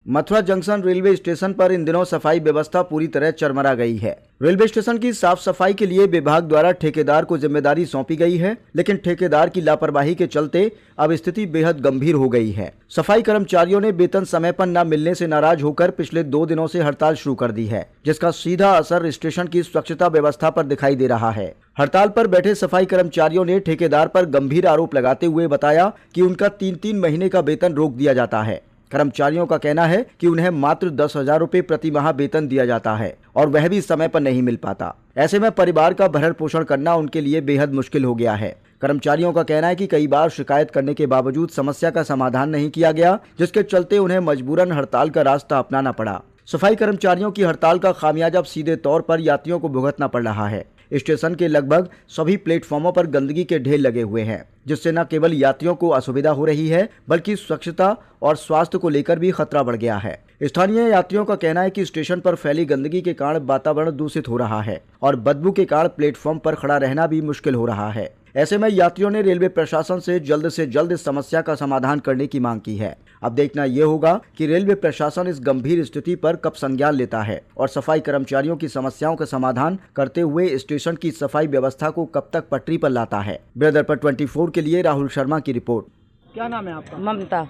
Mathura junction railway station पर इन दिनों सफाई व्यवस्था पूरी तरह चरमरा गई है। रेलवे स्टेशन की साफ सफाई के लिए विभाग द्वारा ठेकेदार को जिम्मेदारी सौंपी गई है, लेकिन ठेकेदार की लापरवाही के चलते अब स्थिति बेहद गंभीर हो गई है। सफाई कर्मचारियों ने वेतन समय पर न मिलने से नाराज होकर पिछले 2 दिनों से हड़ताल शुरू कर दी है, जिसका सीधा असर स्टेशन की स्वच्छता व्यवस्था पर दिखाई दे रहा है। हड़ताल पर बैठे सफाई कर्मचारियों ने ठेकेदार पर गंभीर आरोप लगाते हुए बताया कि उनका 3-3 महीने का वेतन रोक दिया जाता है। कर्मचारियों का कहना है कि उन्हें मात्र 10,000 रुपए प्रति माह वेतन दिया जाता है और वह भी समय पर नहीं मिल पाता। ऐसे में परिवार का भरण पोषण करना उनके लिए बेहद मुश्किल हो गया है। कर्मचारियों का कहना है कि कई बार शिकायत करने के बावजूद समस्या का समाधान नहीं किया गया, जिसके चलते उन्हें मजबूरन हड़ताल का रास्ता अपनाना पड़ा। सफाई कर्मचारियों की हड़ताल का खामियाजा अब सीधे तौर पर यात्रियों को भुगतना पड़ रहा है। स्टेशन के लगभग सभी प्लेटफॉर्मों पर गंदगी के ढेर लगे हुए हैं, जिससे न केवल यात्रियों को असुविधा हो रही है, बल्कि स्वच्छता और स्वास्थ्य को लेकर भी खतरा बढ़ गया है। स्थानीय यात्रियों का कहना है कि स्टेशन पर फैली गंदगी के कारण वातावरण दूषित हो रहा है और बदबू के कारण प्लेटफॉर्म पर खड़ा रहना भी मुश्किल हो रहा है। ऐसे में यात्रियों ने रेलवे प्रशासन से जल्द इस समस्या का समाधान करने की मांग की है। अब देखना यह होगा कि रेलवे प्रशासन इस गंभीर स्थिति पर कब संज्ञान लेता है और सफाई कर्मचारियों की समस्याओं का समाधान करते हुए स्टेशन की सफाई व्यवस्था को कब तक पटरी पर लाता है। ब्रदर पर 24 के लिए राहुल शर्मा की रिपोर्ट। क्या नाम है आपका? ममता।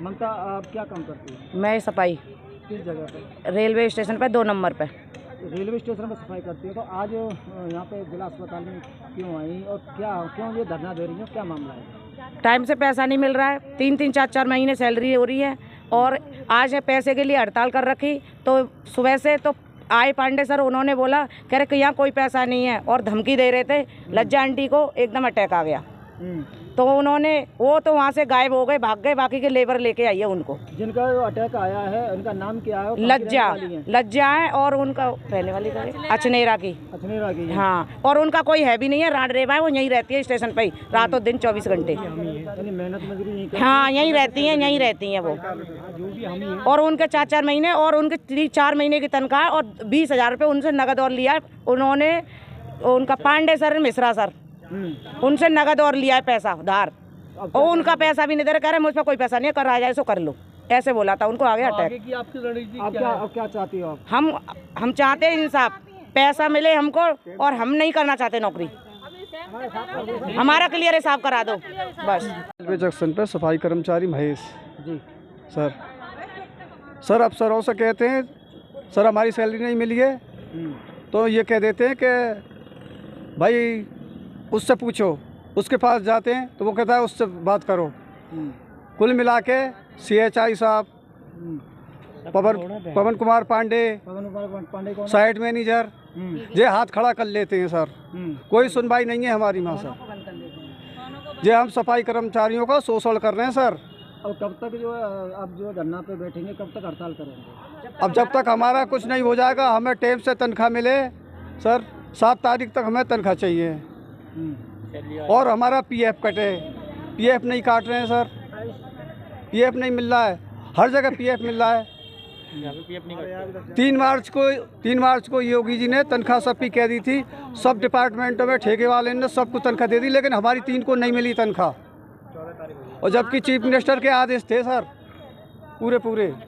ममता, आप क्या काम करती है? मैं सफाई किस जगह पे? रेलवे स्टेशन पे 2 नंबर पे। रेलवे स्टेशन पर सफाई करती है, तो आज यहाँ पे जिला अस्पताल में क्यों आई और क्यों ये धरना दे रही है, क्या मामला है? टाइम से पैसा नहीं मिल रहा है, 3-3, 4-4 महीने सैलरी हो रही है और आज है पैसे के लिए हड़ताल कर रखी। तो सुबह से तो आए पांडे सर, उन्होंने बोला कह रहे कि यहाँ कोई पैसा नहीं है और धमकी दे रहे थे। लज्जा आंटी को एकदम अटैक आ गया, तो वो तो वहाँ से गायब हो गए, भाग गए। बाकी के लेबर लेके आई है उनको। जिनका अटैक आया है उनका नाम क्या है? लज्जा है और उनका रहने वाली अचनेरा की। हाँ, और उनका कोई है भी नहीं है, राड रेवा है, वो यहीं रहती है स्टेशन पे ही रातों दिन 24 घंटे। मेहनत मजदूरी हाँ, यहीं रहती हैं वो। और उनके 4-4 महीने और उनके 3-4 महीने की तनख्वाह और 20,000 रुपये उनसे नगद और लिया उन्होंने। उनका पांडे सर, मिश्रा सर, उनसे नगद और लिया है पैसा उधार, और उनका पैसा भी नहीं दे रहे। कह रहे मुझ पर कोई पैसा नहीं है, कर आ जाए सो कर लो, ऐसे बोला था। उनको आ गया अटैक। आपकी रणनीति क्या चाहती हो आप? हम चाहते हैं इंसाफ, पैसा मिले हमको, और हम नहीं करना चाहते नौकरी। हमारा क्लियर हिसाब करा दो बस। रेलवे जंक्शन पर सफाई कर्मचारी महेश जी। सर अफसरों से कहते हैं सर हमारी सैलरी नहीं मिली है, तो ये कह देते हैं कि भाई उससे पूछो। उसके पास जाते हैं तो वो कहता है उससे बात करो। कुल मिला के CHI साहब, पवन कुमार पांडे साइट मैनेजर ये हाथ खड़ा कर लेते हैं सर। कोई सुनवाई नहीं है हमारी वहाँ सर। ये हम सफाई कर्मचारियों का शोषण कर रहे हैं सर। और कब तक आप धरना पे बैठेंगे, कब तक हड़ताल करेंगे? अब जब तक हमारा कुछ नहीं हो जाएगा, हमें टाइम से तनख्वाह मिले सर। 7 तारीख तक हमें तनख्वाह चाहिए और हमारा PF कटे। PF नहीं काट रहे हैं सर, PF नहीं मिल रहा है, हर जगह PF मिल रहा है। 3 मार्च को योगी जी ने तनख्वाह सबकी कह दी थी, सब डिपार्टमेंटों में ठेके वाले ने सबको तनख्वाह दे दी, लेकिन हमारी 3 को नहीं मिली तनख्वाह, और जबकि चीफ मिनिस्टर के आदेश थे सर पूरे।